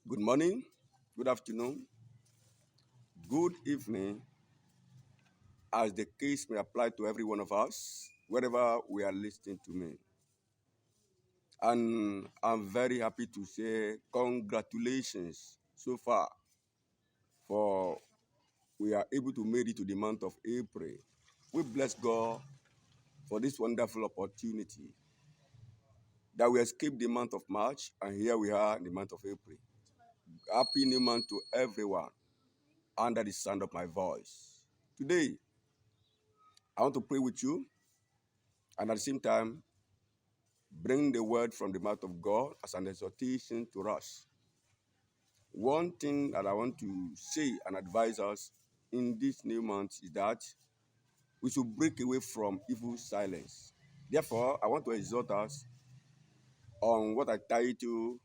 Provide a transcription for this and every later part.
Good morning, good afternoon, good evening, as the case may apply to every one of us, wherever we are listening to me. And I'm very happy to say congratulations so far, for we are able to make it to the month of April. We bless God for this wonderful opportunity that we escaped the month of March, and here we are in the month of April. Happy new month to everyone under the sound of my voice. Today, I want to pray with you and at the same time bring the word from the mouth of God as an exhortation to us. One thing that I want to say and advise us in this new month is that we should break away from evil silence. Therefore, I want to exhort us on what I title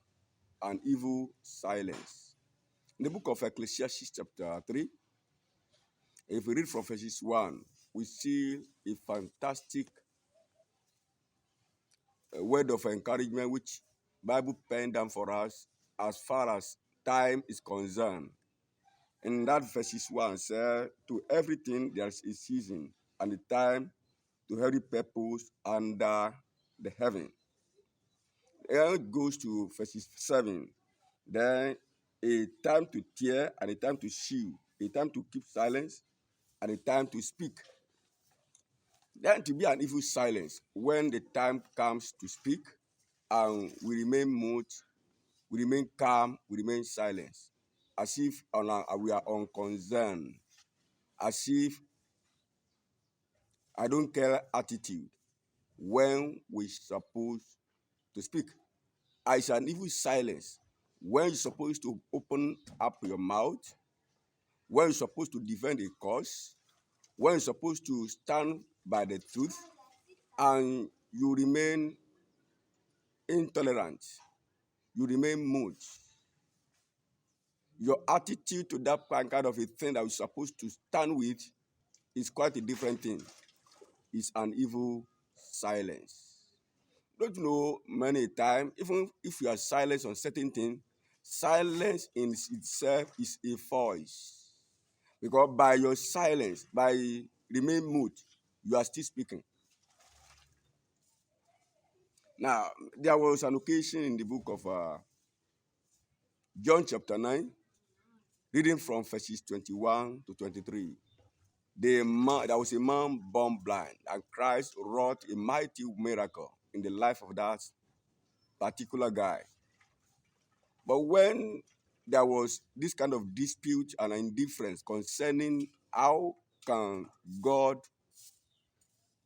an evil silence. In the book of Ecclesiastes chapter 3, if we read from verses 1, we see a fantastic word of encouragement which Bible penned down for us as far as time is concerned. In that verses 1 says, to everything there is a season and a time to every purpose under the heaven. And it goes to verses 7. Then a time to tear and a time to shew, a time to keep silence and a time to speak. Then to be an evil silence when the time comes to speak and we remain mute, we remain calm, we remain silent, as if we are unconcerned, as if I don't care attitude when we supposed to speak. It's an evil silence when you're supposed to open up your mouth, when you're supposed to defend a cause, when you're supposed to stand by the truth, and you remain intolerant, you remain mute. Your attitude to that kind of a thing that you're supposed to stand with is quite a different thing. It's an evil silence. Don't you know many times, even if you are silent on certain things, silence in itself is a voice. Because by your silence, by remain mute, you are still speaking. Now, there was an occasion in the book of John chapter 9, reading from verses 21 to 23. There was a man born blind, and Christ wrought a mighty miracle in the life of that particular guy. But when there was this kind of dispute and indifference concerning how can God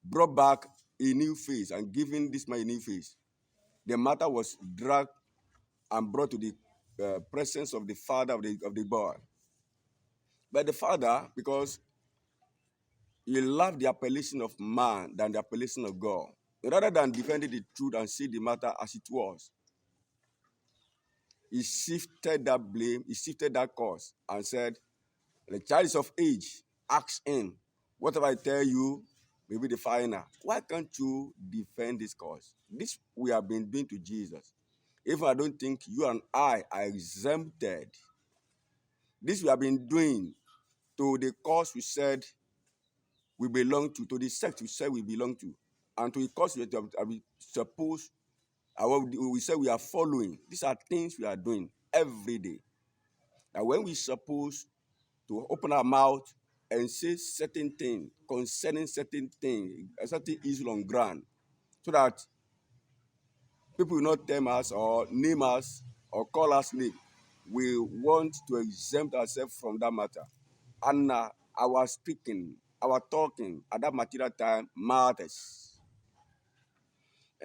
brought back a new face and giving this man a new face, the matter was dragged and brought to the presence of the father of the boy. But the father, because he loved the appellation of man than the appellation of God, rather than defending the truth and see the matter as it was, he shifted that blame, he shifted that cause, and said, the child is of age, ask him. Whatever I tell you may be the final. Why can't you defend this cause? This we have been doing to Jesus. If I don't think you and I are exempted, this we have been doing to the cause we said we belong to the sect we said we belong to, and to the cause we suppose, we say we are following. These are things we are doing every day. Now, when we suppose to open our mouth and say certain things concerning certain things, a certain issue on ground, so that people will not tell us or name us or call us name. We want to exempt ourselves from that matter. And our speaking, our talking at that material time matters.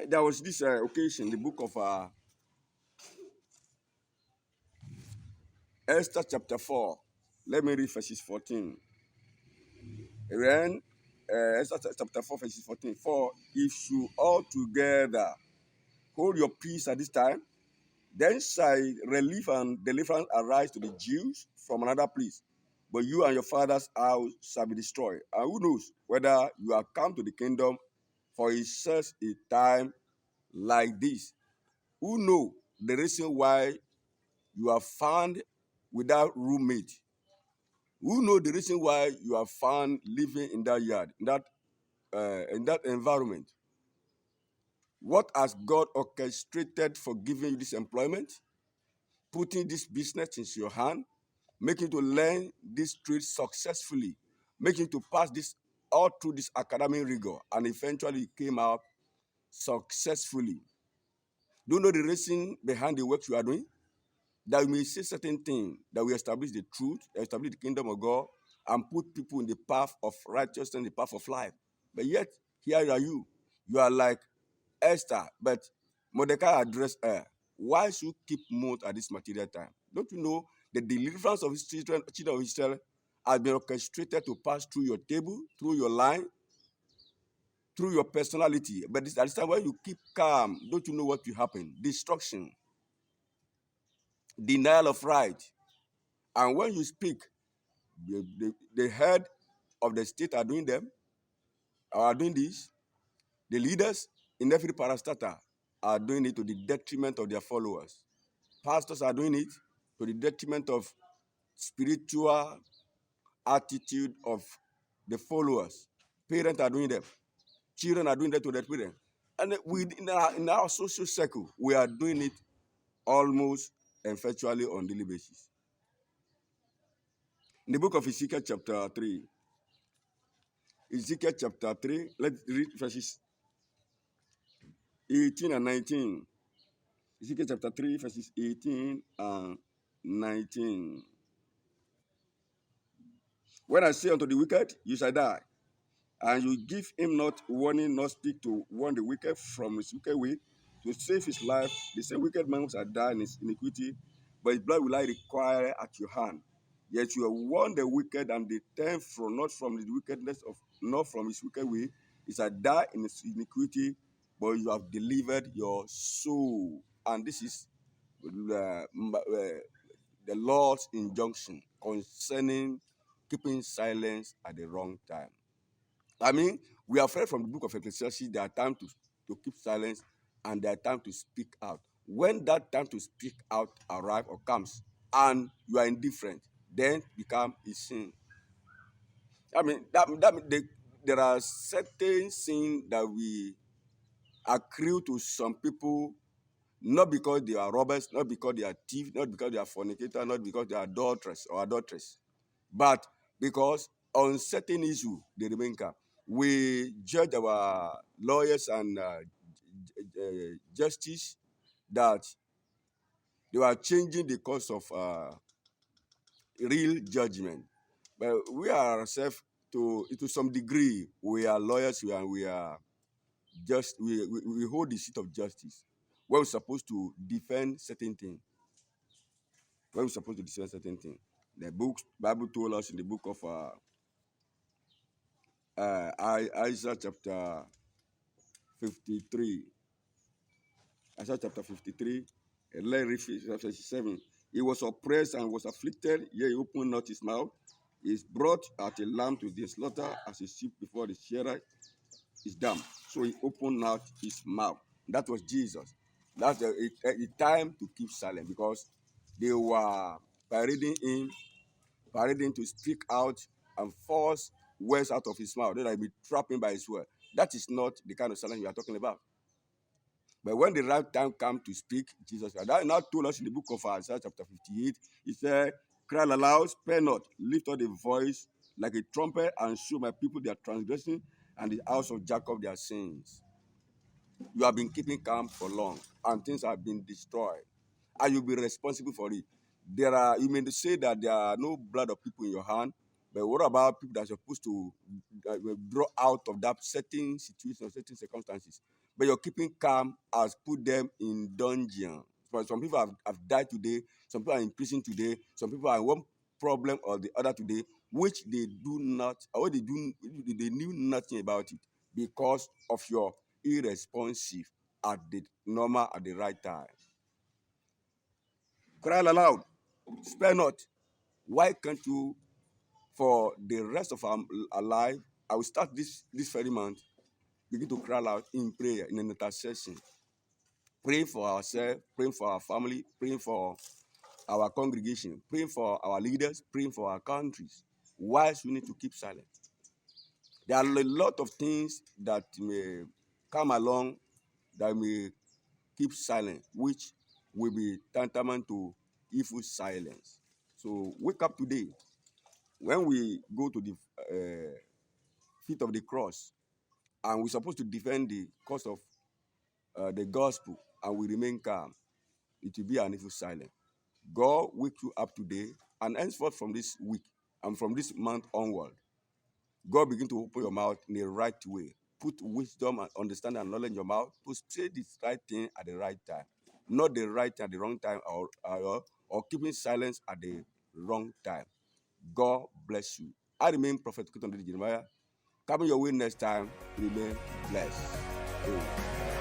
There was this occasion, the book of Esther chapter 4. Let me read verses 14. Then, Esther chapter 4, verses 14. For if you all together hold your peace at this time, then shall relief and deliverance arise to the Jews from another place. But you and your father's house shall be destroyed. And who knows whether you have come to the kingdom for such a time like this? Who know the reason why you are found without roommate. Who know the reason why you are found living in that yard, in that environment? What has God orchestrated for giving you this employment, putting this business into your hand, making you to learn this trade successfully, making you to pass this all through this academic rigor, and eventually you came out successfully? Do you know the reason behind the work you are doing? That you may say certain things that will establish the truth, establish the kingdom of God, and put people in the path of righteousness and the path of life. But yet, here are you. You are like Esther, but Mordecai addressed her. Why should you keep mute at this material time? Don't you know the deliverance of his children of Israel has been orchestrated to pass through your table, through your line, through your personality? But at this time, when you keep calm, don't you know what will happen? Destruction, denial of right. And when you speak, the head of the state are doing them, are doing this. The leaders in every parastatal are doing it to the detriment of their followers. Pastors are doing it to the detriment of spiritual attitude of the followers. Parents are doing them. Children are doing that to their parents. And in our social circle, we are doing it almost and virtually on daily basis. In the book of Ezekiel chapter 3, let's read verses 18 and 19. Ezekiel chapter 3, verses 18 and 19. When I say unto the wicked, you shall die, and you give him not warning, nor speak to warn the wicked from his wicked way, to save his life, the same wicked man shall die in his iniquity, but his blood will I require at your hand. Yet you have warned the wicked, and they turn from not from the wickedness of, not from his wicked way. He shall die in his iniquity, but you have delivered your soul. And this is the Lord's injunction concerning keeping silence at the wrong time. I mean, we are afraid from the book of Ecclesiastes, there are times to keep silence and there are times to speak out. When that time to speak out arrives or comes and you are indifferent, then become a sin. I mean, there are certain sins that we accrue to some people, not because they are robbers, not because they are thieves, not because they are fornicators, not because they are adulterers or adulteresses, but because on certain issue they remain calm. We judge our lawyers and justice that they are changing the course of real judgment. But we are ourselves to some degree, we are lawyers, we are just we hold the seat of justice. When we're supposed to defend certain things. When we're supposed to defend certain things. The Bible told us in the book of Isaiah chapter 53. Isaiah chapter 53, let's read verse 7. He was oppressed and was afflicted, yet he opened not his mouth. He is brought at a lamb to the slaughter, as a sheep before the shearer is dumb. So he opened not his mouth. That was Jesus. That's a time to keep silent, because they were parading him to speak out and force words out of his mouth. They might be trapping by his word. That is not the kind of silence we are talking about. But when the right time comes to speak, Jesus now told us in the book of Isaiah chapter 58, he said, cry aloud, spare not, lift up the voice like a trumpet, and show my people their transgression and the house of Jacob their sins. You have been keeping calm for long, and things have been destroyed, and you'll be responsible for it. You may say that there are no blood of people in your hand, but what about people that are supposed to draw out of that certain situation, certain circumstances? But your keeping calm has put them in dungeon. Some people have died today, some people are in prison today, some people are in one problem or the other today, which they do not, or they knew nothing about it because of your irresponsive at the right time. Cry aloud, spare not. Why can't you, for the rest of our life, I will start this very month, begin to cry aloud in prayer, in an intercession. Pray for ourselves, praying for our family, praying for our congregation, praying for our leaders, praying for our countries. Why we need to keep silent? There are a lot of things that may come along that may keep silent, which will be tantamount to evil silence. So wake up today. When we go to the feet of the cross, and we're supposed to defend the cause of the gospel, and we remain calm, it will be an evil silence. God wake you up today, and henceforth from this week and from this month onward, God begin to open your mouth in the right way. Put wisdom and understanding and knowledge in your mouth to say the right thing at the right time, not the right thing at the wrong time, or keeping silence at the wrong time. God bless you. I remain Prophet Kuton Jeremiah. Coming your way next time, remain blessed. Amen.